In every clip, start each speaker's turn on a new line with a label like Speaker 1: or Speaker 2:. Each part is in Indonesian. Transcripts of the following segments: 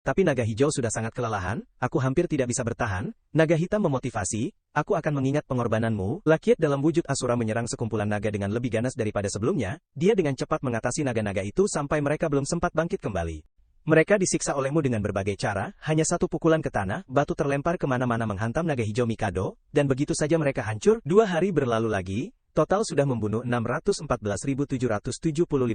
Speaker 1: tapi naga hijau sudah sangat kelelahan, aku hampir tidak bisa bertahan. Naga hitam memotivasi, aku akan mengingat pengorbananmu. Lakiat dalam wujud Asura menyerang sekumpulan naga dengan lebih ganas daripada sebelumnya, dia dengan cepat mengatasi naga-naga itu sampai mereka belum sempat bangkit kembali. Mereka disiksa olehmu dengan berbagai cara, hanya satu pukulan ke tanah, batu terlempar kemana-mana menghantam naga hijau Mikado, dan begitu saja mereka hancur. 2 hari berlalu lagi. Total sudah membunuh 614.775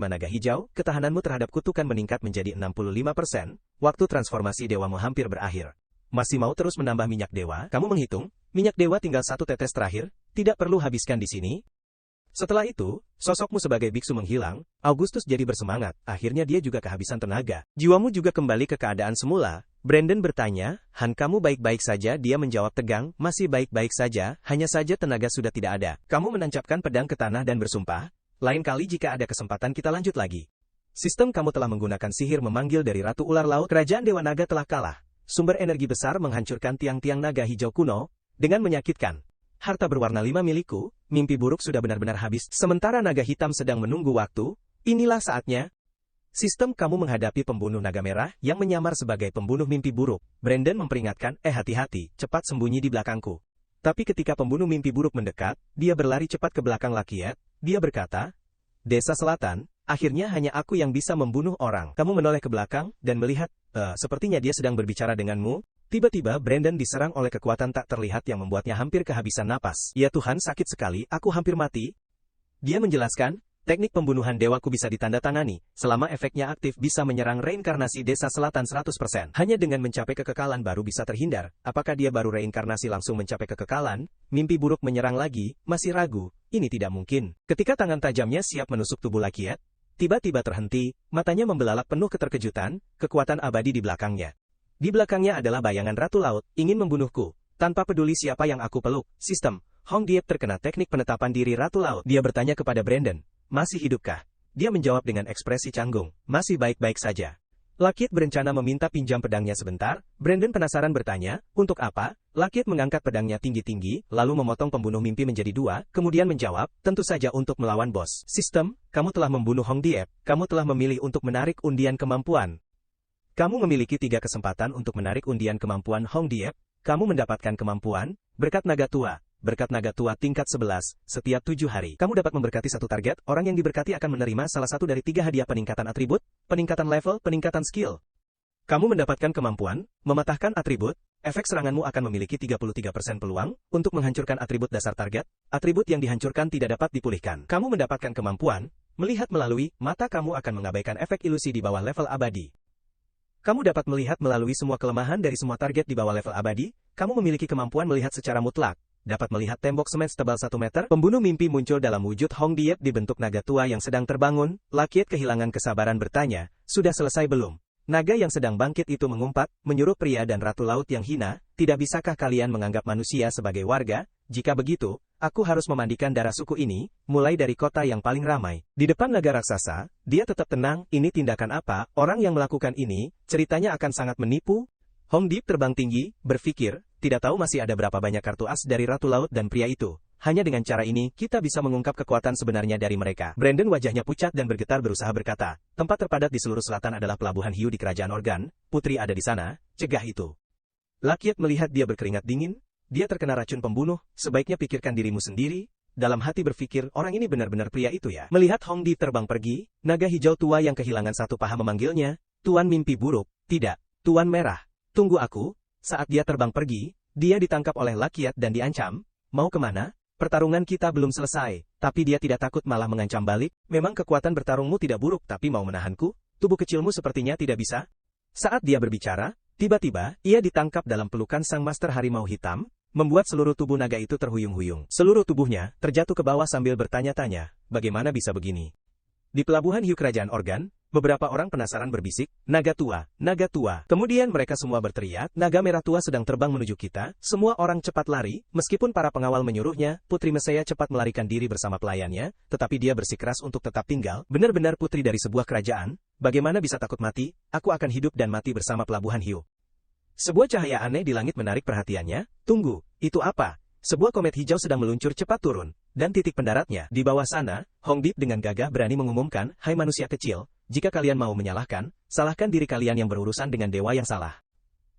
Speaker 1: naga hijau, ketahananmu terhadap kutukan meningkat menjadi 65%, waktu transformasi dewamu hampir berakhir. Masih mau terus menambah minyak dewa? Kamu menghitung, minyak dewa tinggal 1 tetes terakhir, tidak perlu habiskan di sini. Setelah itu, sosokmu sebagai biksu menghilang, Augustus jadi bersemangat, akhirnya dia juga kehabisan tenaga. Jiwamu juga kembali ke keadaan semula. Brandon bertanya, Han kamu baik-baik saja? Dia menjawab tegang, masih baik-baik saja, hanya saja tenaga sudah tidak ada. Kamu menancapkan pedang ke tanah dan bersumpah, lain kali jika ada kesempatan kita lanjut lagi. Sistem kamu telah menggunakan sihir memanggil dari Ratu Ular Laut, kerajaan Dewa Naga telah kalah. Sumber energi besar menghancurkan tiang-tiang naga hijau kuno, dengan menyakitkan. Harta berwarna 5 milikku, mimpi buruk sudah benar-benar habis. Sementara naga hitam sedang menunggu waktu, inilah saatnya. Sistem kamu menghadapi pembunuh naga merah yang menyamar sebagai pembunuh mimpi buruk. Brandon memperingatkan, hati-hati, cepat sembunyi di belakangku. Tapi ketika pembunuh mimpi buruk mendekat, dia berlari cepat ke belakang Lakiat. Dia berkata, Desa Selatan, akhirnya hanya aku yang bisa membunuh orang. Kamu menoleh ke belakang dan melihat, sepertinya dia sedang berbicara denganmu. Tiba-tiba Brandon diserang oleh kekuatan tak terlihat yang membuatnya hampir kehabisan napas. Ya Tuhan, sakit sekali, aku hampir mati. Dia menjelaskan, teknik pembunuhan dewaku bisa ditandatangani, selama efeknya aktif bisa menyerang reinkarnasi Desa Selatan 100%. Hanya dengan mencapai kekekalan baru bisa terhindar. Apakah dia baru reinkarnasi langsung mencapai kekekalan? Mimpi buruk menyerang lagi, masih ragu, ini tidak mungkin. Ketika tangan tajamnya siap menusuk tubuh Lakiat, tiba-tiba terhenti, matanya membelalak penuh keterkejutan, kekuatan abadi di belakangnya. Di belakangnya adalah bayangan Ratu Laut, ingin membunuhku. Tanpa peduli siapa yang aku peluk, sistem, Hong Diep terkena teknik penetapan diri Ratu Laut. Dia bertanya kepada Brandon, masih hidupkah? Dia menjawab dengan ekspresi canggung, masih baik-baik saja. Lakiat berencana meminta pinjam pedangnya sebentar. Brandon penasaran bertanya, untuk apa? Lakiat mengangkat pedangnya tinggi-tinggi, lalu memotong pembunuh mimpi menjadi 2, kemudian menjawab, tentu saja untuk melawan bos. Sistem, kamu telah membunuh Hong Diep, kamu telah memilih untuk menarik undian kemampuan. Kamu memiliki 3 kesempatan untuk menarik undian kemampuan Hong Diep. Kamu mendapatkan kemampuan, berkat naga tua. Berkat naga tua tingkat 11, setiap 7 hari. Kamu dapat memberkati satu target, orang yang diberkati akan menerima salah satu dari 3 hadiah peningkatan atribut, peningkatan level, peningkatan skill. Kamu mendapatkan kemampuan, mematahkan atribut, efek seranganmu akan memiliki 33% peluang, untuk menghancurkan atribut dasar target, atribut yang dihancurkan tidak dapat dipulihkan. Kamu mendapatkan kemampuan, melihat melalui, mata kamu akan mengabaikan efek ilusi di bawah level abadi. Kamu dapat melihat melalui semua kelemahan dari semua target di bawah level abadi, kamu memiliki kemampuan melihat secara mutlak. Dapat melihat tembok semen setebal 1 meter. Pembunuh mimpi muncul dalam wujud Hong Diep di bentuk naga tua yang sedang terbangun. Lakiat kehilangan kesabaran bertanya, sudah selesai belum? Naga yang sedang bangkit itu mengumpat, menyuruh pria dan Ratu Laut yang hina, tidak bisakah kalian menganggap manusia sebagai warga? Jika begitu, aku harus memandikan darah suku ini, mulai dari kota yang paling ramai. Di depan naga raksasa, dia tetap tenang, ini tindakan apa? Orang yang melakukan ini, ceritanya akan sangat menipu. Hong Diep terbang tinggi, berpikir, tidak tahu masih ada berapa banyak kartu as dari Ratu Laut dan pria itu. Hanya dengan cara ini, kita bisa mengungkap kekuatan sebenarnya dari mereka. Brandon wajahnya pucat dan bergetar berusaha berkata, tempat terpadat di seluruh selatan adalah pelabuhan hiu di kerajaan Organ, putri ada di sana, cegah itu. Lakiat melihat dia berkeringat dingin, dia terkena racun pembunuh, sebaiknya pikirkan dirimu sendiri. Dalam hati berpikir, orang ini benar-benar pria itu ya. Melihat Hong Diep terbang pergi, naga hijau tua yang kehilangan satu paha memanggilnya, Tuan mimpi buruk, tidak, Tuan merah, tunggu aku. Saat dia terbang pergi, dia ditangkap oleh Lakiat dan diancam, mau kemana? Pertarungan kita belum selesai, tapi dia tidak takut malah mengancam balik, memang kekuatan bertarungmu tidak buruk tapi mau menahanku, tubuh kecilmu sepertinya tidak bisa. Saat dia berbicara, tiba-tiba, ia ditangkap dalam pelukan sang master harimau hitam, membuat seluruh tubuh naga itu terhuyung-huyung. Seluruh tubuhnya terjatuh ke bawah sambil bertanya-tanya, bagaimana bisa begini? Di pelabuhan hiu kerajaan Organ, beberapa orang penasaran berbisik, naga tua, naga tua. Kemudian mereka semua berteriak, naga merah tua sedang terbang menuju kita, semua orang cepat lari, meskipun para pengawal menyuruhnya, Putri Mesea cepat melarikan diri bersama pelayannya, tetapi dia bersikeras untuk tetap tinggal, benar-benar putri dari sebuah kerajaan, bagaimana bisa takut mati, aku akan hidup dan mati bersama pelabuhan hiu. Sebuah cahaya aneh di langit menarik perhatiannya, tunggu, itu apa? Sebuah komet hijau sedang meluncur cepat turun, dan titik pendaratnya, di bawah sana, Hong Diep dengan gagah berani mengumumkan, hai manusia kecil, jika kalian mau menyalahkan, salahkan diri kalian yang berurusan dengan dewa yang salah.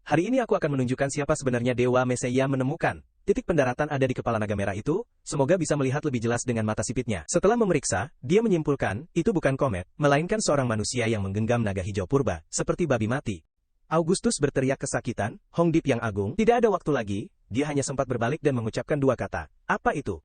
Speaker 1: Hari ini aku akan menunjukkan siapa sebenarnya Dewa Meseia menemukan. Titik pendaratan ada di kepala naga merah itu, semoga bisa melihat lebih jelas dengan mata sipitnya. Setelah memeriksa, dia menyimpulkan, itu bukan komet, melainkan seorang manusia yang menggenggam naga hijau purba, seperti babi mati. Augustus berteriak kesakitan, Hongdip yang agung, tidak ada waktu lagi, dia hanya sempat berbalik dan mengucapkan dua kata, apa itu?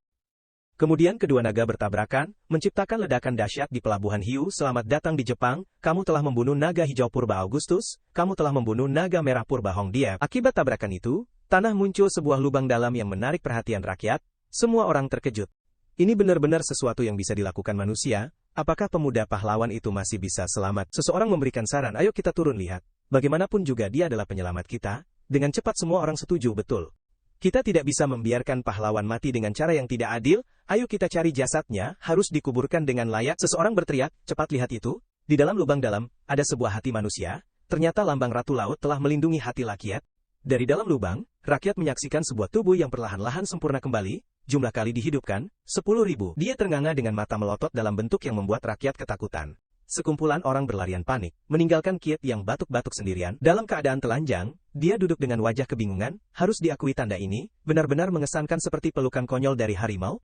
Speaker 1: Kemudian kedua naga bertabrakan, menciptakan ledakan dahsyat di pelabuhan Hiu. Selamat datang di Jepang, kamu telah membunuh naga hijau purba Augustus, kamu telah membunuh naga merah purba Hongdiep. Akibat tabrakan itu, tanah muncul sebuah lubang dalam yang menarik perhatian rakyat, semua orang terkejut. Ini benar-benar sesuatu yang bisa dilakukan manusia, apakah pemuda pahlawan itu masih bisa selamat? Seseorang memberikan saran, ayo kita turun lihat. Bagaimanapun juga dia adalah penyelamat kita, dengan cepat semua orang setuju betul. Kita tidak bisa membiarkan pahlawan mati dengan cara yang tidak adil, ayo kita cari jasadnya, harus dikuburkan dengan layak. Seseorang berteriak, cepat lihat itu, di dalam lubang dalam, ada sebuah hati manusia, ternyata lambang Ratu Laut telah melindungi hati rakyat. Dari dalam lubang, rakyat menyaksikan sebuah tubuh yang perlahan-lahan sempurna kembali, jumlah kali dihidupkan, 10.000. Dia ternganga dengan mata melotot dalam bentuk yang membuat rakyat ketakutan. Sekumpulan orang berlarian panik, meninggalkan Kiet yang batuk-batuk sendirian. Dalam keadaan telanjang, dia duduk dengan wajah kebingungan, harus diakui tanda ini, benar-benar mengesankan seperti pelukan konyol dari harimau.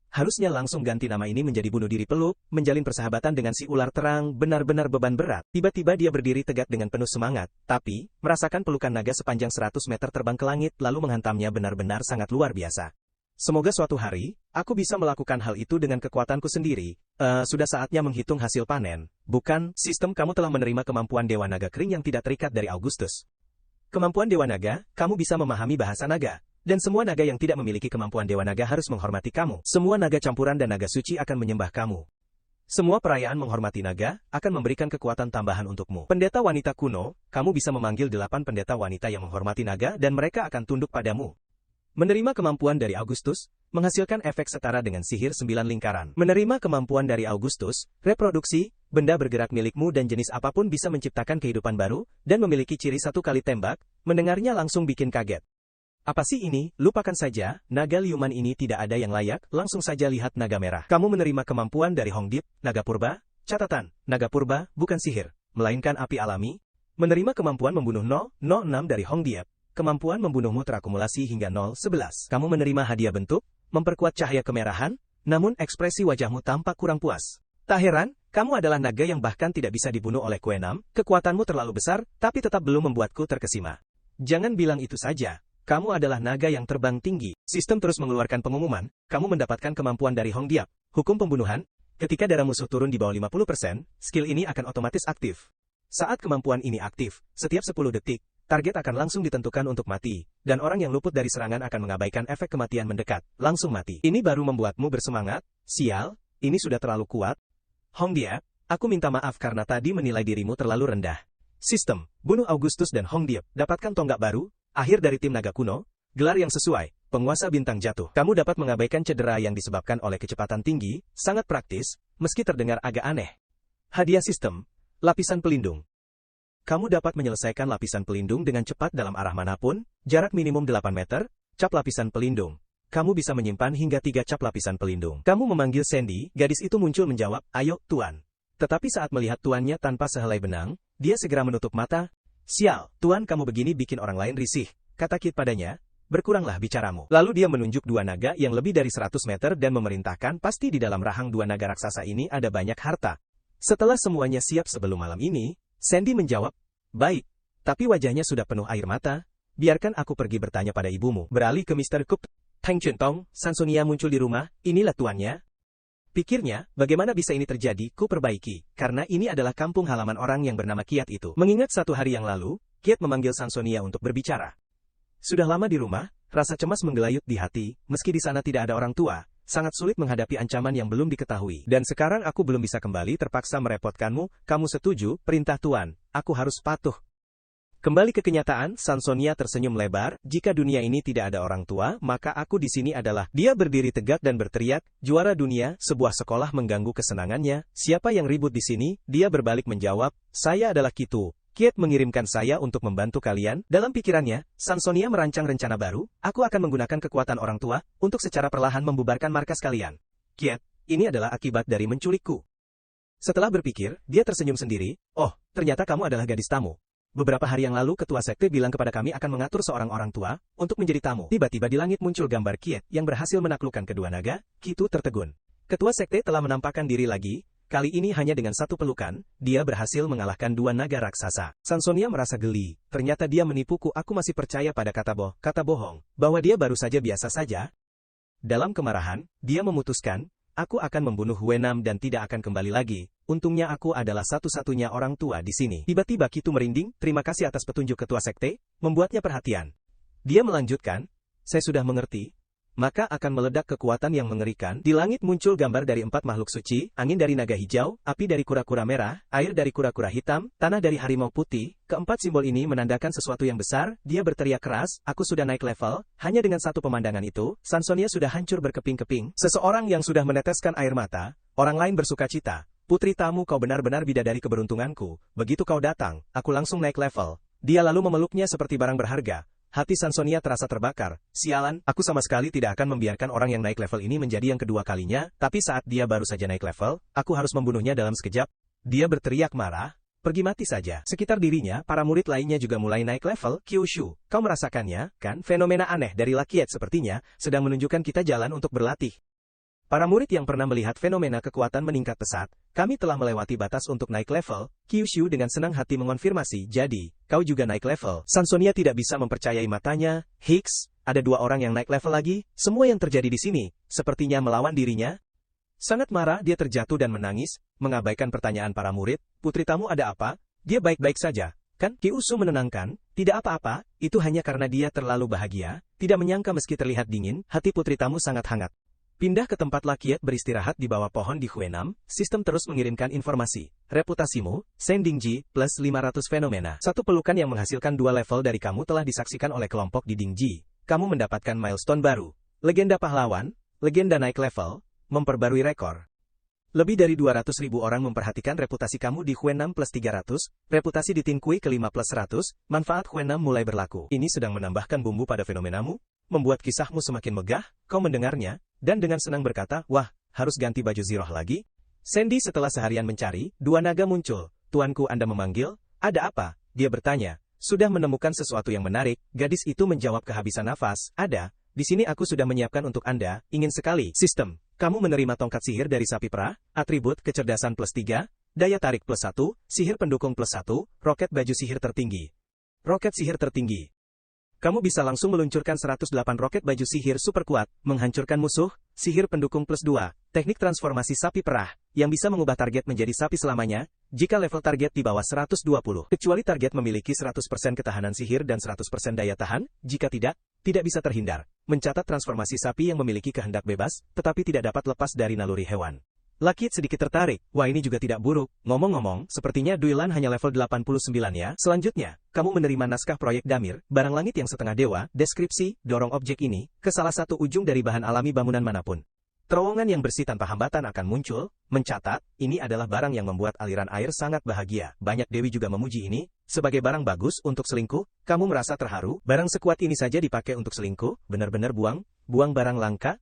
Speaker 1: Harusnya langsung ganti nama ini menjadi bunuh diri peluk, menjalin persahabatan dengan si ular terang, benar-benar beban berat. Tiba-tiba dia berdiri tegak dengan penuh semangat, tapi, merasakan pelukan naga sepanjang 100 meter terbang ke langit lalu menghantamnya benar-benar sangat luar biasa. Semoga suatu hari, aku bisa melakukan hal itu dengan kekuatanku sendiri. Sudah saatnya menghitung hasil panen. Bukan, sistem kamu telah menerima kemampuan Dewa Naga Kering yang tidak terikat dari Augustus. Kemampuan Dewa Naga, kamu bisa memahami bahasa naga. Dan semua naga yang tidak memiliki kemampuan Dewa Naga harus menghormati kamu. Semua naga campuran dan naga suci akan menyembah kamu. Semua perayaan menghormati naga, akan memberikan kekuatan tambahan untukmu. Pendeta wanita kuno, kamu bisa memanggil 8 pendeta wanita yang menghormati naga dan mereka akan tunduk padamu. Menerima kemampuan dari Augustus, menghasilkan efek setara dengan sihir 9 lingkaran. Menerima kemampuan dari Augustus, reproduksi, benda bergerak milikmu dan jenis apapun bisa menciptakan kehidupan baru, dan memiliki ciri 1 kali tembak, mendengarnya langsung bikin kaget. Apa sih ini? Lupakan saja, naga liuman ini tidak ada yang layak, langsung saja lihat naga merah. Kamu menerima kemampuan dari Hongdip, naga purba, catatan, naga purba, bukan sihir, melainkan api alami. Menerima kemampuan membunuh 006 dari Hongdiep. Kemampuan membunuhmu terakumulasi hingga 011. Kamu menerima hadiah bentuk, memperkuat cahaya kemerahan, namun ekspresi wajahmu tampak kurang puas. Tak heran, kamu adalah naga yang bahkan tidak bisa dibunuh oleh Kuenam, kekuatanmu terlalu besar, tapi tetap belum membuatku terkesima. Jangan bilang itu saja, kamu adalah naga yang terbang tinggi. Sistem terus mengeluarkan pengumuman, kamu mendapatkan kemampuan dari Hongdiap, hukum pembunuhan, ketika darah musuh turun di bawah 50%, skill ini akan otomatis aktif. Saat kemampuan ini aktif, setiap 10 detik, target akan langsung ditentukan untuk mati, dan orang yang luput dari serangan akan mengabaikan efek kematian mendekat, langsung mati. Ini baru membuatmu bersemangat? Sial, ini sudah terlalu kuat. Hongdiep, aku minta maaf karena tadi menilai dirimu terlalu rendah. Sistem, bunuh Augustus dan Hongdiep, dapatkan tonggak baru, akhir dari tim naga kuno, gelar yang sesuai, penguasa bintang jatuh. Kamu dapat mengabaikan cedera yang disebabkan oleh kecepatan tinggi, sangat praktis, meski terdengar agak aneh. Hadiah sistem, lapisan pelindung. Kamu dapat menyelesaikan lapisan pelindung dengan cepat dalam arah manapun, jarak minimum 8 meter, cap lapisan pelindung. Kamu bisa menyimpan hingga 3 cap lapisan pelindung. Kamu memanggil Sandy, gadis itu muncul menjawab, ayo, Tuan. Tetapi saat melihat tuannya tanpa sehelai benang, dia segera menutup mata. Sial, Tuan kamu begini bikin orang lain risih, kata Kit padanya, berkuranglah bicaramu. Lalu dia menunjuk 2 naga yang lebih dari 100 meter dan memerintahkan pasti di dalam rahang 2 naga raksasa ini ada banyak harta. Setelah semuanya siap sebelum malam ini, Sandy menjawab, baik, tapi wajahnya sudah penuh air mata, biarkan aku pergi bertanya pada ibumu. Beralih ke Mr. Cook, Tang Chuntong, Sansonia muncul di rumah, inilah tuannya. Pikirnya, bagaimana bisa ini terjadi, ku perbaiki, karena ini adalah kampung halaman orang yang bernama Kiat itu. Mengingat 1 hari yang lalu, Kiat memanggil Sansonia untuk berbicara. Sudah lama di rumah, rasa cemas menggelayut di hati, meski di sana tidak ada orang tua. Sangat sulit menghadapi ancaman yang belum diketahui. Dan sekarang aku belum bisa kembali terpaksa merepotkanmu, kamu setuju, perintah Tuan, aku harus patuh. Kembali ke kenyataan, Sansonia tersenyum lebar, jika dunia ini tidak ada orang tua, maka aku di sini adalah. Dia berdiri tegak dan berteriak, juara dunia, sebuah sekolah mengganggu kesenangannya, siapa yang ribut di sini? Dia berbalik menjawab, saya adalah Kitu. Kiet mengirimkan saya untuk membantu kalian. Dalam pikirannya, Sansonia merancang rencana baru, aku akan menggunakan kekuatan orang tua, untuk secara perlahan membubarkan markas kalian. Kiet, ini adalah akibat dari menculikku. Setelah berpikir, dia tersenyum sendiri, oh, ternyata kamu adalah gadis tamu. Beberapa hari yang lalu ketua sekte bilang kepada kami akan mengatur seorang orang tua untuk menjadi tamu. Tiba-tiba di langit muncul gambar Kiet yang berhasil menaklukkan kedua naga. Kitu tertegun. Ketua sekte telah menampakkan diri lagi. Kali ini hanya dengan satu pelukan, dia berhasil mengalahkan dua naga raksasa. Sansonia merasa geli. Ternyata dia menipuku. Aku masih percaya pada kata bohong, bahwa dia baru saja biasa saja. Dalam kemarahan, dia memutuskan, aku akan membunuh Huenam dan tidak akan kembali lagi. Untungnya aku adalah satu-satunya orang tua di sini. Tiba-tiba Kitu merinding, terima kasih atas petunjuk ketua sekte, membuatnya perhatian. Dia melanjutkan, saya sudah mengerti. Maka akan meledak kekuatan yang mengerikan. Di langit muncul gambar dari 4 makhluk suci, angin dari naga hijau, api dari kura-kura merah, air dari kura-kura hitam, tanah dari harimau putih. Keempat simbol ini menandakan sesuatu yang besar. Dia berteriak keras, aku sudah naik level. Hanya dengan satu pemandangan itu, Sansonia sudah hancur berkeping-keping. Seseorang yang sudah meneteskan air mata, orang lain bersukacita. Putri tamu, kau benar-benar bidadari keberuntunganku. Begitu kau datang, aku langsung naik level. Dia lalu memeluknya seperti barang berharga. Hati Sansonia terasa terbakar. Sialan, aku sama sekali tidak akan membiarkan orang yang naik level ini menjadi yang kedua kalinya, tapi saat dia baru saja naik level, aku harus membunuhnya dalam sekejap. Dia berteriak marah, pergi mati saja. Sekitar dirinya, para murid lainnya juga mulai naik level. Kyushu, kau merasakannya, kan? Fenomena aneh dari Lakiet sepertinya sedang menunjukkan kita jalan untuk berlatih. Para murid yang pernah melihat fenomena kekuatan meningkat pesat, kami telah melewati batas untuk naik level. Kyushu dengan senang hati mengonfirmasi, jadi, kau juga naik level. Sansonia tidak bisa mempercayai matanya. Hicks, ada dua orang yang naik level lagi. Semua yang terjadi di sini, sepertinya melawan dirinya. Sangat marah, dia terjatuh dan menangis, mengabaikan pertanyaan para murid. Putri tamu ada apa? Dia baik-baik saja, kan? Kyushu menenangkan, tidak apa-apa, itu hanya karena dia terlalu bahagia. Tidak menyangka meski terlihat dingin, hati putri tamu sangat hangat. Pindah ke tempat Lakiet beristirahat di bawah pohon di Huenam, sistem terus mengirimkan informasi. Reputasimu, Sendingji, plus 500 fenomena. Satu pelukan yang menghasilkan 2 level dari kamu telah disaksikan oleh kelompok di Dingji. Kamu mendapatkan milestone baru. Legenda pahlawan, legenda naik level, memperbarui rekor. Lebih dari 200.000 orang memperhatikan reputasi kamu di Huenam plus 300, reputasi di Tinkui ke-5 plus 100, manfaat Huenam mulai berlaku. Ini sedang menambahkan bumbu pada fenomenamu, membuat kisahmu semakin megah, kau mendengarnya, dan dengan senang berkata, wah, harus ganti baju Ziroh lagi? Sandy setelah seharian mencari, 2 naga muncul. Tuanku, Anda memanggil? Ada apa? Dia bertanya. Sudah menemukan sesuatu yang menarik, gadis itu menjawab kehabisan nafas. Ada, di sini aku sudah menyiapkan untuk Anda, ingin sekali. Sistem, kamu menerima tongkat sihir dari sapi perah, atribut kecerdasan plus 3, daya tarik plus 1, sihir pendukung plus 1, roket baju sihir tertinggi. Roket sihir tertinggi. Kamu bisa langsung meluncurkan 108 roket baju sihir super kuat, menghancurkan musuh, sihir pendukung plus 2, teknik transformasi sapi perah, yang bisa mengubah target menjadi sapi selamanya, jika level target di bawah 120, kecuali target memiliki 100% ketahanan sihir dan 100% daya tahan, jika tidak bisa terhindar. Mencatat transformasi sapi yang memiliki kehendak bebas, tetapi tidak dapat lepas dari naluri hewan. Lakiet sedikit tertarik, wah ini juga tidak buruk. Ngomong-ngomong, sepertinya Duilan hanya level 89 ya. Selanjutnya, kamu menerima naskah proyek Damir, barang langit yang setengah dewa, deskripsi, dorong objek ini, ke salah satu ujung dari bahan alami bangunan manapun. Terowongan yang bersih tanpa hambatan akan muncul, mencatat, ini adalah barang yang membuat aliran air sangat bahagia. Banyak dewi juga memuji ini, sebagai barang bagus untuk selingkuh, kamu merasa terharu, barang sekuat ini saja dipakai untuk selingkuh, benar-benar buang barang langka.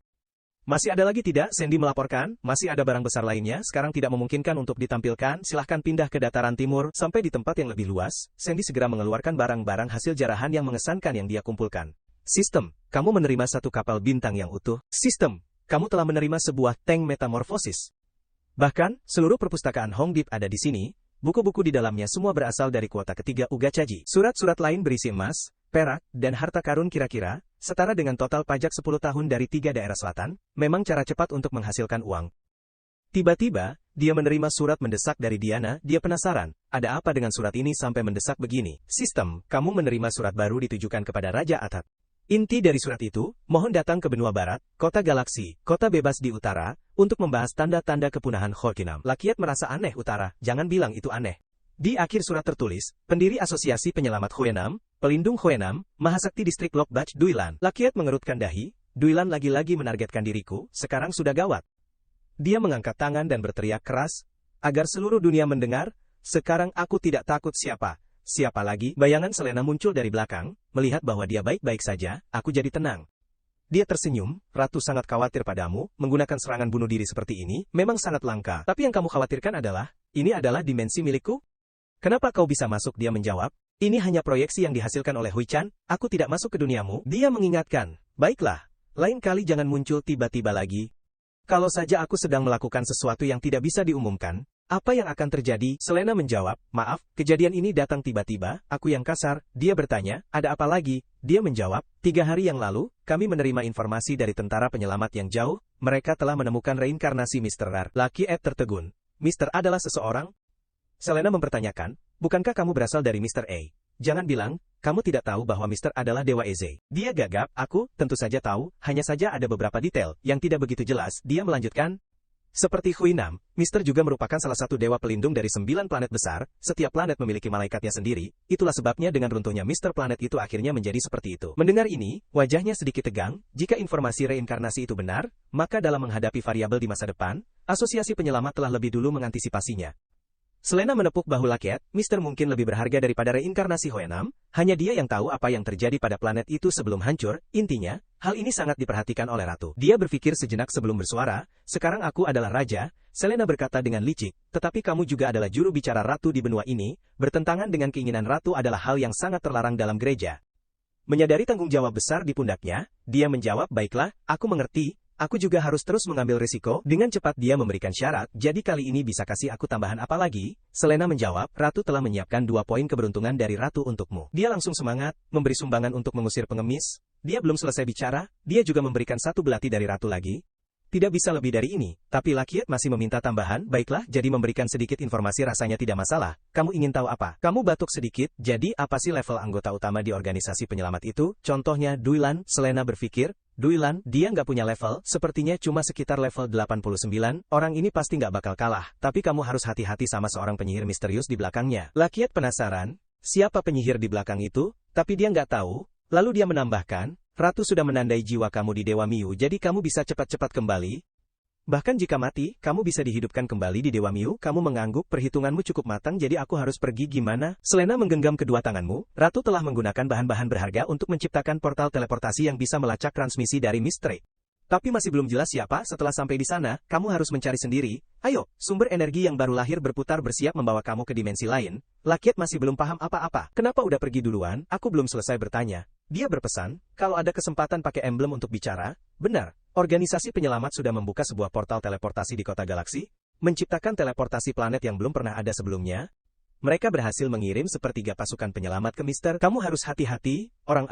Speaker 1: Masih ada lagi tidak? Sandy melaporkan, masih ada barang besar lainnya, sekarang tidak memungkinkan untuk ditampilkan, silahkan pindah ke dataran timur, sampai di tempat yang lebih luas. Sandy segera mengeluarkan barang-barang hasil jarahan yang mengesankan yang dia kumpulkan. Sistem, kamu menerima satu kapal bintang yang utuh. Sistem, kamu telah menerima sebuah tank metamorfosis. Bahkan, seluruh perpustakaan Hongdip ada di sini, buku-buku di dalamnya semua berasal dari kuota ketiga Uga Caji. Surat-surat lain berisi emas, perak, dan harta karun kira-kira, setara dengan total pajak 10 tahun dari 3 daerah selatan, memang cara cepat untuk menghasilkan uang. Tiba-tiba, dia menerima surat mendesak dari Diana, dia penasaran, ada apa dengan surat ini sampai mendesak begini? Sistem, kamu menerima surat baru ditujukan kepada Raja Atat. Inti dari surat itu, mohon datang ke benua barat, kota galaksi, kota bebas di utara, untuk membahas tanda-tanda kepunahan Hokinam. Lakiet merasa aneh utara, jangan bilang itu aneh. Di akhir surat tertulis, pendiri Asosiasi Penyelamat Huenam, Pelindung Huenam, Mahasakti Distrik Lokbach Duilan. Lakiet mengerutkan dahi, Duilan lagi-lagi menargetkan diriku, sekarang sudah gawat. Dia mengangkat tangan dan berteriak keras, agar seluruh dunia mendengar, sekarang aku tidak takut siapa lagi. Bayangan Selena muncul dari belakang, melihat bahwa dia baik-baik saja, aku jadi tenang. Dia tersenyum, Ratu sangat khawatir padamu, menggunakan serangan bunuh diri seperti ini, memang sangat langka. Tapi yang kamu khawatirkan adalah, ini adalah dimensi milikku? Kenapa kau bisa masuk? Dia menjawab, ini hanya proyeksi yang dihasilkan oleh Hui Chan, aku tidak masuk ke duniamu. Dia mengingatkan, baiklah, lain kali jangan muncul tiba-tiba lagi. Kalau saja aku sedang melakukan sesuatu yang tidak bisa diumumkan, apa yang akan terjadi? Selena menjawab, maaf, kejadian ini datang tiba-tiba, aku yang kasar. Dia bertanya, ada apa lagi? Dia menjawab, 3 hari yang lalu, kami menerima informasi dari tentara penyelamat yang jauh, mereka telah menemukan reinkarnasi Mr. R. Lucky Ed tertegun. Mr. adalah seseorang? Selena mempertanyakan, bukankah kamu berasal dari Mr. A? Jangan bilang, kamu tidak tahu bahwa Mr. adalah Dewa Eze. Dia gagap, aku, tentu saja tahu, hanya saja ada beberapa detail, yang tidak begitu jelas. Dia melanjutkan, seperti Hui Nam, Mr. juga merupakan salah satu dewa pelindung dari 9 planet besar, setiap planet memiliki malaikatnya sendiri, itulah sebabnya dengan runtuhnya Mr. Planet itu akhirnya menjadi seperti itu. Mendengar ini, wajahnya sedikit tegang, jika informasi reinkarnasi itu benar, maka dalam menghadapi variabel di masa depan, asosiasi penyelamat telah lebih dulu mengantisipasinya. Selena menepuk bahu Lakiat, Mr. mungkin lebih berharga daripada reinkarnasi Hoenam, hanya dia yang tahu apa yang terjadi pada planet itu sebelum hancur, intinya, hal ini sangat diperhatikan oleh Ratu. Dia berpikir sejenak sebelum bersuara, sekarang aku adalah Raja, Selena berkata dengan licik, tetapi kamu juga adalah juru bicara Ratu di benua ini, bertentangan dengan keinginan Ratu adalah hal yang sangat terlarang dalam gereja. Menyadari tanggung jawab besar di pundaknya, dia menjawab, baiklah, aku mengerti. Aku juga harus terus mengambil risiko. Dengan cepat dia memberikan syarat, jadi kali ini bisa kasih aku tambahan apa lagi? Selena menjawab, Ratu telah menyiapkan 2 poin keberuntungan dari Ratu untukmu. Dia langsung semangat, memberi sumbangan untuk mengusir pengemis. Dia belum selesai bicara, dia juga memberikan 1 belati dari Ratu lagi. Tidak bisa lebih dari ini, tapi Lakiat masih meminta tambahan, baiklah, jadi memberikan sedikit informasi rasanya tidak masalah. Kamu ingin tahu apa? Kamu batuk sedikit, jadi apa sih level anggota utama di organisasi penyelamat itu? Contohnya Duilan, Selena berpikir, Duilan, dia nggak punya level, sepertinya cuma sekitar level 89, orang ini pasti nggak bakal kalah, tapi kamu harus hati-hati sama seorang penyihir misterius di belakangnya. Lakiat penasaran, siapa penyihir di belakang itu? Tapi dia nggak tahu, lalu dia menambahkan, Ratu sudah menandai jiwa kamu di Dewa Miu jadi kamu bisa cepat-cepat kembali. Bahkan jika mati, kamu bisa dihidupkan kembali di Dewa Miu. Kamu mengangguk, perhitunganmu cukup matang jadi aku harus pergi gimana? Selena menggenggam kedua tanganmu, Ratu telah menggunakan bahan-bahan berharga untuk menciptakan portal teleportasi yang bisa melacak transmisi dari Misteri. Tapi masih belum jelas siapa. Setelah sampai di sana, kamu harus mencari sendiri. Ayo, sumber energi yang baru lahir berputar bersiap membawa kamu ke dimensi lain. Lakiat masih belum paham apa-apa. Kenapa udah pergi duluan? Aku belum selesai bertanya. Dia berpesan, kalau ada kesempatan pakai emblem untuk bicara, benar, organisasi penyelamat sudah membuka sebuah portal teleportasi di kota galaksi, menciptakan teleportasi planet yang belum pernah ada sebelumnya. Mereka berhasil mengirim sepertiga pasukan penyelamat ke Mister. Kamu harus hati-hati, orang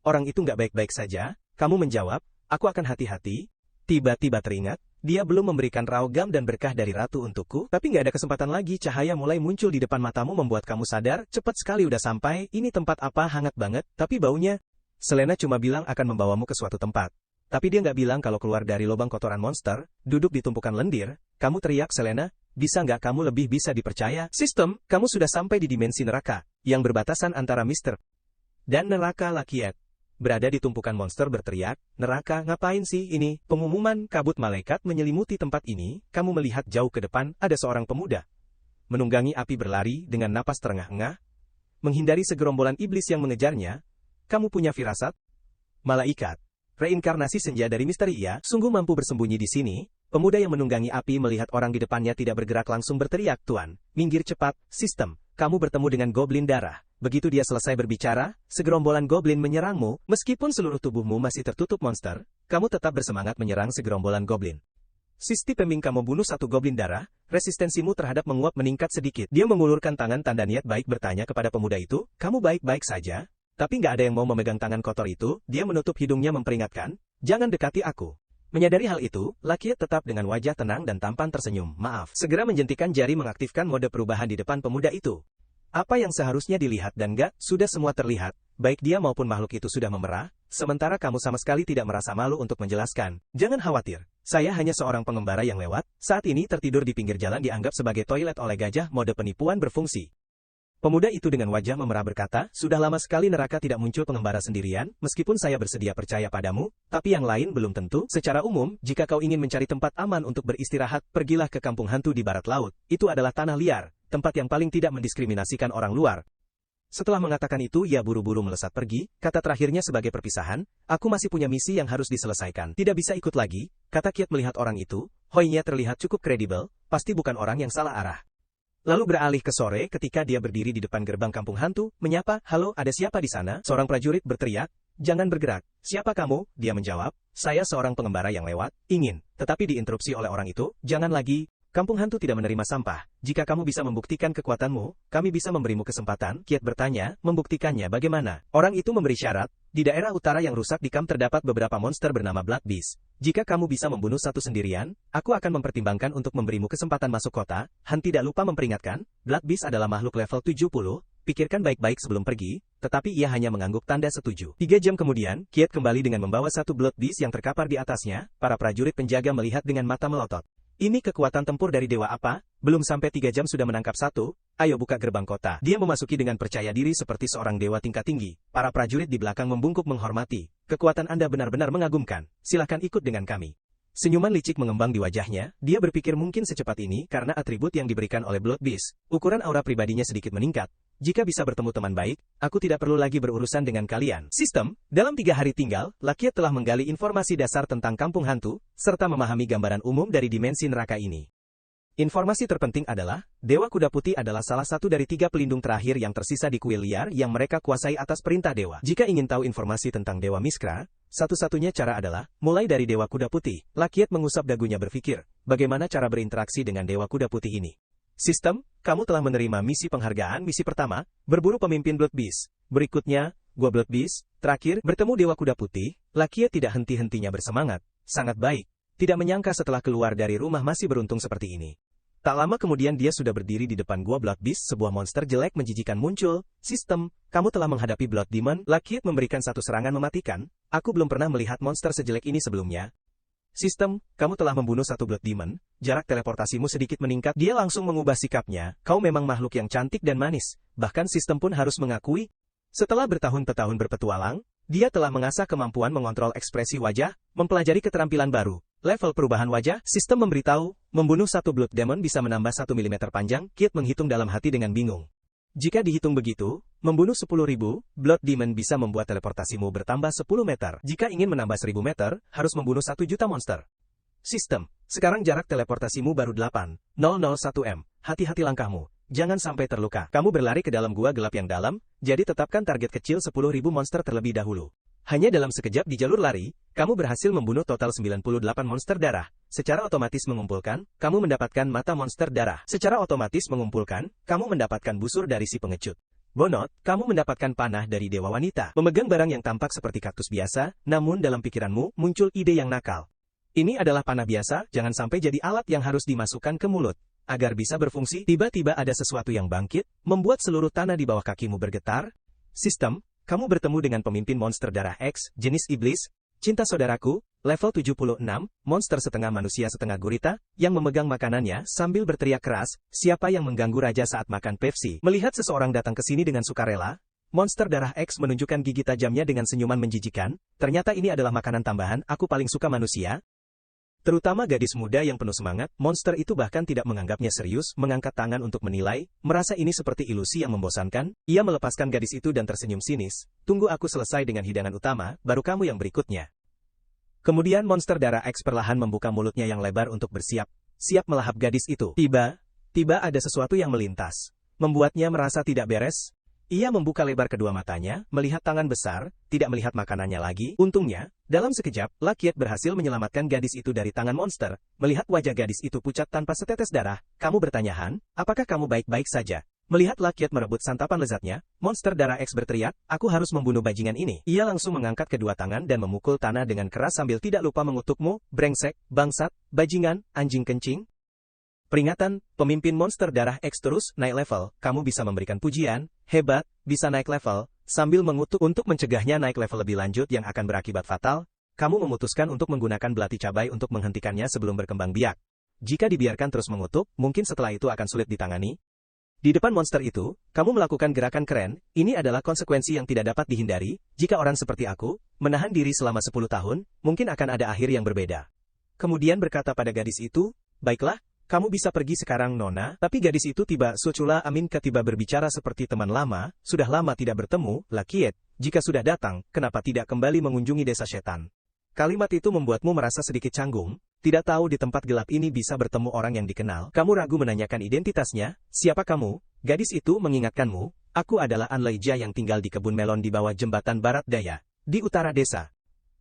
Speaker 1: orang itu nggak baik-baik saja. Kamu menjawab, aku akan hati-hati. Tiba-tiba teringat, dia belum memberikan raugam dan berkah dari Ratu untukku, tapi nggak ada kesempatan lagi. Cahaya mulai muncul di depan matamu membuat kamu sadar, cepat sekali udah sampai, ini tempat apa? Hangat banget, tapi baunya. Selena cuma bilang akan membawamu ke suatu tempat. Tapi dia nggak bilang kalau keluar dari lubang kotoran monster, duduk di tumpukan lendir. Kamu teriak, Selena, bisa nggak kamu lebih bisa dipercaya? Sistem, kamu sudah sampai di dimensi neraka, yang berbatasan antara Mister dan neraka Lakiat. Berada di tumpukan monster berteriak, neraka, ngapain sih ini? Pengumuman, kabut malaikat menyelimuti tempat ini. Kamu melihat jauh ke depan, ada seorang pemuda menunggangi api berlari dengan napas terengah-engah, menghindari segerombolan iblis yang mengejarnya. Kamu punya firasat? Malaikat, reinkarnasi senja dari misteri ia, sungguh mampu bersembunyi di sini. Pemuda yang menunggangi api melihat orang di depannya tidak bergerak langsung berteriak, Tuan, minggir cepat, sistem, kamu bertemu dengan goblin darah. Begitu dia selesai berbicara, segerombolan goblin menyerangmu, meskipun seluruh tubuhmu masih tertutup monster, kamu tetap bersemangat menyerang segerombolan goblin. Sistem peming kamu bunuh 1 goblin darah, resistensimu terhadap menguap meningkat sedikit. Dia mengulurkan tangan tanda niat baik bertanya kepada pemuda itu, kamu baik-baik saja? Tapi nggak ada yang mau memegang tangan kotor itu, dia menutup hidungnya memperingatkan, jangan dekati aku. Menyadari hal itu, Lakiat tetap dengan wajah tenang dan tampan tersenyum, maaf. Segera menjentikan jari mengaktifkan mode perubahan di depan pemuda itu. Apa yang seharusnya dilihat dan enggak, sudah semua terlihat, baik dia maupun makhluk itu sudah memerah, sementara kamu sama sekali tidak merasa malu untuk menjelaskan. Jangan khawatir, saya hanya seorang pengembara yang lewat, saat ini tertidur di pinggir jalan dianggap sebagai toilet oleh gajah, mode penipuan berfungsi. Pemuda itu dengan wajah memerah berkata, sudah lama sekali neraka tidak muncul pengembara sendirian, meskipun saya bersedia percaya padamu, tapi yang lain belum tentu. Secara umum, jika kau ingin mencari tempat aman untuk beristirahat, pergilah ke kampung hantu di barat laut, itu adalah tanah liar, tempat yang paling tidak mendiskriminasikan orang luar. Setelah mengatakan itu ia buru-buru melesat pergi, kata terakhirnya sebagai perpisahan, aku masih punya misi yang harus diselesaikan. Tidak bisa ikut lagi, kata Kiet melihat orang itu, Hoinya terlihat cukup kredibel, pasti bukan orang yang salah arah. Lalu beralih ke sore ketika dia berdiri di depan gerbang kampung hantu, menyapa, halo ada siapa di sana? Seorang prajurit berteriak, jangan bergerak, siapa kamu? Dia menjawab, saya seorang pengembara yang lewat, ingin, tetapi diinterupsi oleh orang itu, jangan lagi. Kampung hantu tidak menerima sampah. Jika kamu bisa membuktikan kekuatanmu, kami bisa memberimu kesempatan. Kiet bertanya, membuktikannya bagaimana? Orang itu memberi syarat, di daerah utara yang rusak di kamp terdapat beberapa monster bernama Blood Beast. Jika kamu bisa membunuh satu sendirian, aku akan mempertimbangkan untuk memberimu kesempatan masuk kota. Han tidak lupa memperingatkan, Blood Beast adalah makhluk level 70, pikirkan baik-baik sebelum pergi, tetapi ia hanya mengangguk tanda setuju. 3 jam kemudian, Kiet kembali dengan membawa satu Blood Beast yang terkapar di atasnya, para prajurit penjaga melihat dengan mata melotot. Ini kekuatan tempur dari dewa apa? Belum sampai 3 jam sudah menangkap satu, ayo buka gerbang kota. Dia memasuki dengan percaya diri seperti seorang dewa tingkat tinggi. Para prajurit di belakang membungkuk menghormati. Kekuatan Anda benar-benar mengagumkan. Silakan ikut dengan kami. Senyuman licik mengembang di wajahnya, dia berpikir mungkin secepat ini karena atribut yang diberikan oleh Blood Beast. Ukuran aura pribadinya sedikit meningkat. Jika bisa bertemu teman baik, aku tidak perlu lagi berurusan dengan kalian. Sistem, dalam 3 hari tinggal, Lakiet telah menggali informasi dasar tentang kampung hantu, serta memahami gambaran umum dari dimensi neraka ini. Informasi terpenting adalah, Dewa Kuda Putih adalah salah satu dari 3 pelindung terakhir yang tersisa di kuil liar yang mereka kuasai atas perintah dewa. Jika ingin tahu informasi tentang Dewa Miskra, satu-satunya cara adalah, mulai dari Dewa Kuda Putih. Lakiet mengusap dagunya berpikir, bagaimana cara berinteraksi dengan Dewa Kuda Putih ini. Sistem, kamu telah menerima misi penghargaan. Misi pertama, berburu pemimpin Blood Beast. Berikutnya, gua Blood Beast. Terakhir, bertemu Dewa Kuda Putih. Lakiet tidak henti-hentinya bersemangat. Sangat baik. Tidak menyangka setelah keluar dari rumah masih beruntung seperti ini. Tak lama kemudian dia sudah berdiri di depan gua Blood Beast. Sebuah monster jelek menjijikan muncul. Sistem, kamu telah menghadapi Blood Demon. Lakiet memberikan satu serangan mematikan. Aku belum pernah melihat monster sejelek ini sebelumnya. Sistem, kamu telah membunuh satu Blood Demon, jarak teleportasimu sedikit meningkat. Dia langsung mengubah sikapnya, kau memang makhluk yang cantik dan manis, bahkan sistem pun harus mengakui. Setelah bertahun-tahun berpetualang, dia telah mengasah kemampuan mengontrol ekspresi wajah, mempelajari keterampilan baru. Level perubahan wajah, sistem memberitahu, membunuh satu Blood Demon bisa menambah 1 mm panjang. Kiet menghitung dalam hati dengan bingung. Jika dihitung begitu, membunuh 10.000 Blood Demon bisa membuat teleportasimu bertambah 10 meter. Jika ingin menambah 1.000 meter, harus membunuh 1 juta monster. Sistem, sekarang jarak teleportasimu baru 8,001 m. Hati-hati langkahmu, jangan sampai terluka. Kamu berlari ke dalam gua gelap yang dalam, jadi tetapkan target kecil 10.000 monster terlebih dahulu. Hanya dalam sekejap di jalur lari, kamu berhasil membunuh total 98 monster darah. Secara otomatis mengumpulkan, kamu mendapatkan mata monster darah. Secara otomatis mengumpulkan, kamu mendapatkan busur dari si pengecut. Bonot, kamu mendapatkan panah dari dewa wanita. Memegang barang yang tampak seperti kaktus biasa, namun dalam pikiranmu, muncul ide yang nakal. Ini adalah panah biasa, jangan sampai jadi alat yang harus dimasukkan ke mulut. Agar bisa berfungsi, tiba-tiba ada sesuatu yang bangkit, membuat seluruh tanah di bawah kakimu bergetar. Sistem, kamu bertemu dengan pemimpin monster darah X, jenis iblis, cinta saudaraku, level 76, monster setengah manusia setengah gurita, yang memegang makanannya sambil berteriak keras, siapa yang mengganggu raja saat makan Pepsi. Melihat seseorang datang ke sini dengan sukarela, monster darah X menunjukkan gigi tajamnya dengan senyuman menjijikan, ternyata ini adalah makanan tambahan, aku paling suka manusia. Terutama gadis muda yang penuh semangat, monster itu bahkan tidak menganggapnya serius, mengangkat tangan untuk menilai, merasa ini seperti ilusi yang membosankan, ia melepaskan gadis itu dan tersenyum sinis, tunggu aku selesai dengan hidangan utama, baru kamu yang berikutnya. Kemudian monster darah X perlahan membuka mulutnya yang lebar untuk bersiap, siap melahap gadis itu. Tiba ada sesuatu yang melintas, membuatnya merasa tidak beres. Ia membuka lebar kedua matanya, melihat tangan besar, tidak melihat makanannya lagi. Untungnya, dalam sekejap, Lakiet berhasil menyelamatkan gadis itu dari tangan monster. Melihat wajah gadis itu pucat tanpa setetes darah, kamu bertanya, Han, apakah kamu baik-baik saja? Melihat Lakiet merebut santapan lezatnya, monster darah X berteriak, aku harus membunuh bajingan ini. Ia langsung mengangkat kedua tangan dan memukul tanah dengan keras sambil tidak lupa mengutukmu, brengsek, bangsat, bajingan, anjing kencing. Peringatan, pemimpin monster darah X terus naik level, kamu bisa memberikan pujian, hebat, bisa naik level, sambil mengutuk untuk mencegahnya naik level lebih lanjut yang akan berakibat fatal, kamu memutuskan untuk menggunakan belati cabai untuk menghentikannya sebelum berkembang biak. Jika dibiarkan terus mengutuk, mungkin setelah itu akan sulit ditangani. Di depan monster itu, kamu melakukan gerakan keren, ini adalah konsekuensi yang tidak dapat dihindari, jika orang seperti aku, menahan diri selama 10 tahun, mungkin akan ada akhir yang berbeda. Kemudian berkata pada gadis itu, baiklah, kamu bisa pergi sekarang Nona. Tapi gadis itu Sucula Amin tiba berbicara seperti teman lama, sudah lama tidak bertemu, Lakiet, jika sudah datang, kenapa tidak kembali mengunjungi desa setan? Kalimat itu membuatmu merasa sedikit canggung, tidak tahu di tempat gelap ini bisa bertemu orang yang dikenal. Kamu ragu menanyakan identitasnya, siapa kamu? Gadis itu mengingatkanmu, aku adalah Anleija yang tinggal di kebun melon di bawah jembatan barat daya, di utara desa.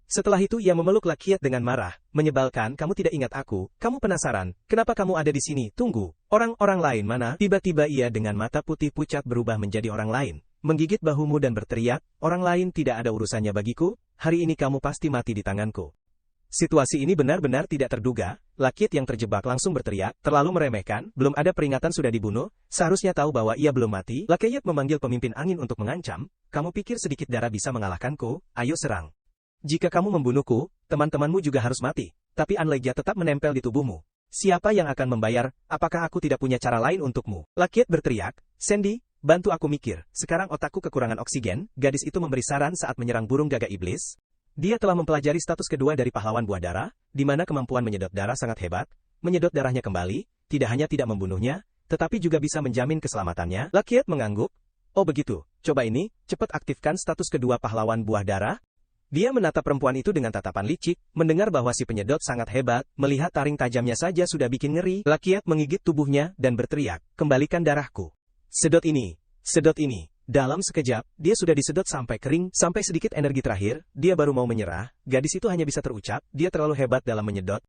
Speaker 1: Setelah itu ia memeluk Lakiet dengan marah, menyebalkan, kamu tidak ingat aku, kamu penasaran, kenapa kamu ada di sini, tunggu, orang-orang lain mana? Tiba-tiba ia dengan mata putih pucat berubah menjadi orang lain, menggigit bahumu dan berteriak, orang lain tidak ada urusannya bagiku, hari ini kamu pasti mati di tanganku. Situasi ini benar-benar tidak terduga, Lakiet yang terjebak langsung berteriak, terlalu meremehkan, belum ada peringatan sudah dibunuh, seharusnya tahu bahwa ia belum mati. Lakiet memanggil pemimpin angin untuk mengancam, kamu pikir sedikit darah bisa mengalahkanku, ayo serang. Jika kamu membunuhku, teman-temanmu juga harus mati, tapi Anleija tetap menempel di tubuhmu. Siapa yang akan membayar, apakah aku tidak punya cara lain untukmu? Lakiet berteriak, Sandy, bantu aku mikir, sekarang otakku kekurangan oksigen, gadis itu memberi saran saat menyerang burung gagak iblis. Dia telah mempelajari status kedua dari pahlawan buah darah, di mana kemampuan menyedot darah sangat hebat, menyedot darahnya kembali, tidak hanya tidak membunuhnya, tetapi juga bisa menjamin keselamatannya. Lakiet mengangguk, oh begitu, coba ini, cepat aktifkan status kedua pahlawan buah darah. Dia menatap perempuan itu dengan tatapan licik, mendengar bahwa si penyedot sangat hebat, melihat taring tajamnya saja sudah bikin ngeri. Lakiet menggigit tubuhnya dan berteriak, kembalikan darahku. Sedot ini, sedot ini. Dalam sekejap, dia sudah disedot sampai kering, sampai sedikit energi terakhir, dia baru mau menyerah, gadis itu hanya bisa terucap, dia terlalu hebat dalam menyedot.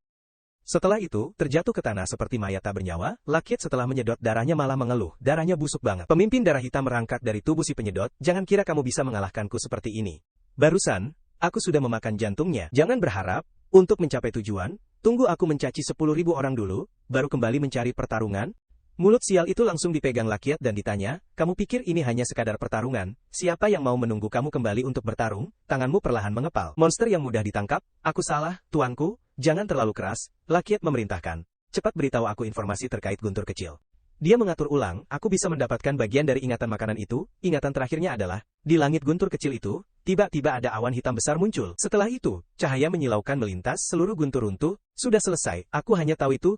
Speaker 1: Setelah itu, terjatuh ke tanah seperti mayat tak bernyawa, Lakiet setelah menyedot darahnya malah mengeluh, darahnya busuk banget. Pemimpin darah hitam merangkak dari tubuh si penyedot, jangan kira kamu bisa mengalahkanku seperti ini. Barusan, aku sudah memakan jantungnya. Jangan berharap, untuk mencapai tujuan, tunggu aku mencaci 10.000 orang dulu, baru kembali mencari pertarungan. Mulut sial itu langsung dipegang Lakiet dan ditanya, kamu pikir ini hanya sekadar pertarungan? Siapa yang mau menunggu kamu kembali untuk bertarung? Tanganmu perlahan mengepal. Monster yang mudah ditangkap, aku salah, tuanku, jangan terlalu keras, Lakiet memerintahkan. Cepat beritahu aku informasi terkait guntur kecil. Dia mengatur ulang, aku bisa mendapatkan bagian dari ingatan makanan itu, ingatan terakhirnya adalah, di langit guntur kecil itu, tiba-tiba ada awan hitam besar muncul. Setelah itu, cahaya menyilaukan melintas seluruh guntur runtuh, sudah selesai, aku hanya tahu itu.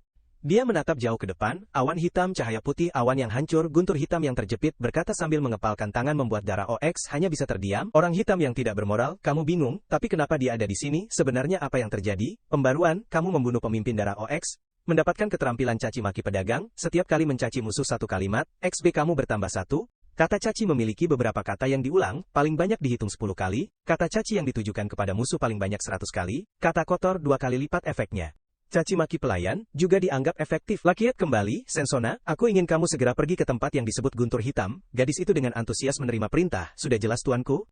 Speaker 1: Dia menatap jauh ke depan, awan hitam cahaya putih awan yang hancur, guntur hitam yang terjepit berkata sambil mengepalkan tangan membuat darah OX hanya bisa terdiam. Orang hitam yang tidak bermoral, kamu bingung, tapi kenapa dia ada di sini, sebenarnya apa yang terjadi? Pembaruan, kamu membunuh pemimpin darah OX. Mendapatkan keterampilan caci maki pedagang, setiap kali mencaci musuh satu kalimat, XP kamu bertambah 1. Kata caci memiliki beberapa kata yang diulang, paling banyak dihitung 10 kali, kata caci yang ditujukan kepada musuh paling banyak 100 kali, kata kotor 2 kali lipat efeknya. Caci maki pelayan, juga dianggap efektif. Lakiet kembali, Sensona, aku ingin kamu segera pergi ke tempat yang disebut guntur hitam. Gadis itu dengan antusias menerima perintah, sudah jelas tuanku.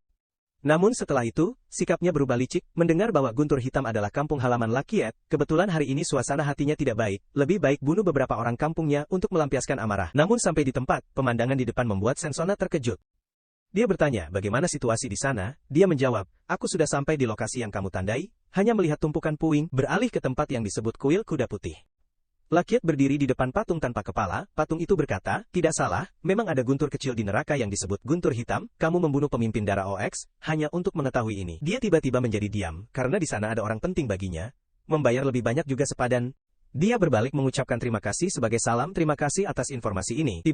Speaker 1: Namun setelah itu, sikapnya berubah licik, mendengar bahwa guntur hitam adalah kampung halaman Lakiet, kebetulan hari ini suasana hatinya tidak baik, lebih baik bunuh beberapa orang kampungnya untuk melampiaskan amarah. Namun sampai di tempat, pemandangan di depan membuat Sensona terkejut. Dia bertanya, bagaimana situasi di sana? Dia menjawab, aku sudah sampai di lokasi yang kamu tandai, hanya melihat tumpukan puing, beralih ke tempat yang disebut kuil kuda putih. Lakiet berdiri di depan patung tanpa kepala, patung itu berkata, tidak salah, memang ada guntur kecil di neraka yang disebut guntur hitam, kamu membunuh pemimpin darah OX, hanya untuk mengetahui ini. Dia tiba-tiba menjadi diam, karena di sana ada orang penting baginya, membayar lebih banyak juga sepadan. Dia berbalik mengucapkan terima kasih sebagai salam terima kasih atas informasi ini.